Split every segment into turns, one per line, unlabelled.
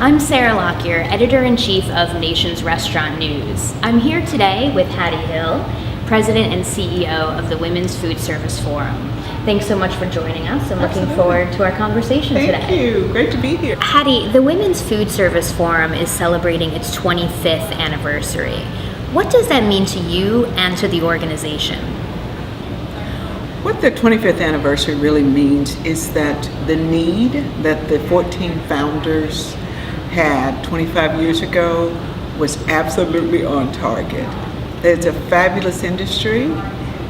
I'm Sarah Lockyer, Editor-in-Chief of Nation's Restaurant News. I'm here today with Hattie Hill, President and CEO of the Women's Foodservice Forum. Thanks so much for joining us. I'm looking forward to our conversation today.
Thank you. Great to be here.
Hattie, the Women's Foodservice Forum is celebrating its 25th anniversary. What does that mean to you and to the organization?
What the 25th anniversary really means is that the need that the 14 founders had 25 years ago was absolutely on target. It's a fabulous industry.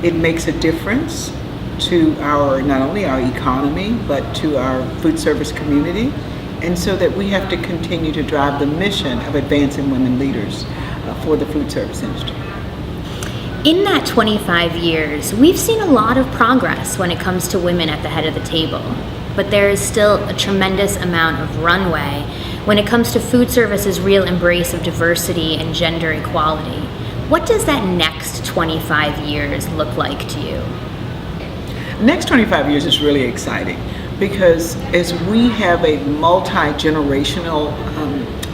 It makes a difference to not only our economy, but to our food service community. And so that we have to continue to drive the mission of advancing women leaders for the food service industry.
In that 25 years, we've seen a lot of progress when it comes to women at the head of the table, but there is still a tremendous amount of runway when it comes to food service's real embrace of diversity and gender equality. What does that next 25 years look like to you?
The next 25 years is really exciting because as we have a multi-generational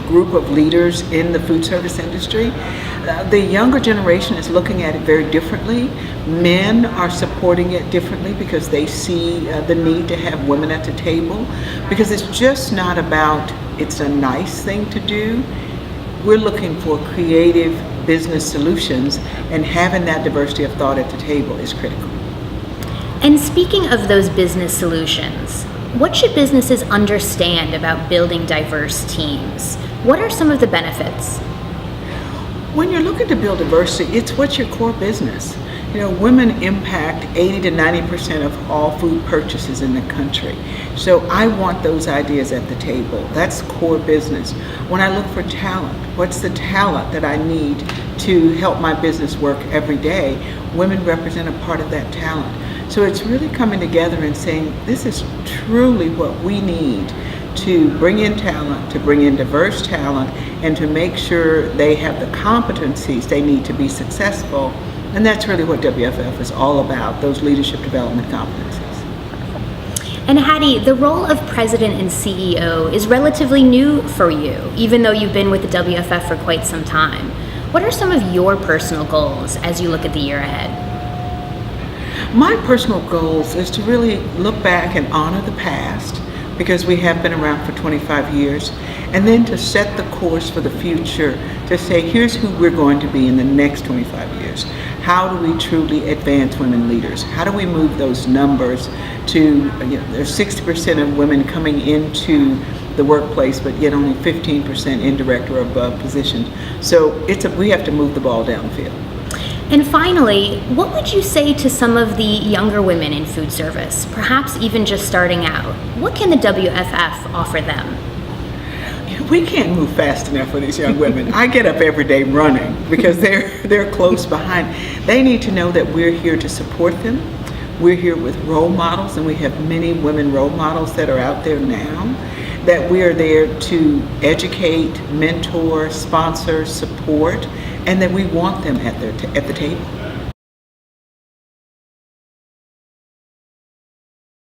group of leaders in the food service industry, the younger generation is looking at it very differently. Men are supporting it differently because they see the need to have women at the table, because it's just not about it's a nice thing to do. We're looking for creative business solutions, and having that diversity of thought at the table is critical.
And speaking of those business solutions, what should businesses understand about building diverse teams? What are some of the benefits?
When you're looking to build diversity, it's what's your core business. You know, women impact 80 to 90% of all food purchases in the country. So I want those ideas at the table. That's core business. When I look for talent, what's the talent that I need to help my business work every day? Women represent a part of that talent. So it's really coming together and saying, this is truly what we need to bring in talent, to bring in diverse talent, and to make sure they have the competencies they need to be successful. And that's really what WFF is all about, those leadership development competencies.
And Hattie, the role of President and CEO is relatively new for you, even though you've been with the WFF for quite some time. What are some of your personal goals as you look at the year ahead?
My personal goals is to really look back and honor the past, because we have been around for 25 years, and then to set the course for the future, to say, here's who we're going to be in the next 25 years. How do we truly advance women leaders? How do we move those numbers to, there's 60% of women coming into the workplace, but yet only 15% in direct or above positions. So we have to move the ball downfield.
And finally, what would you say to some of the younger women in food service, perhaps even just starting out? What can the WFF offer them?
We can't move fast enough for these young women. I get up every day running because they're close behind. They need to know that we're here to support them. We're here with role models, and we have many women role models that are out there now, that we are there to educate, mentor, sponsor, support, and that we want them at the table.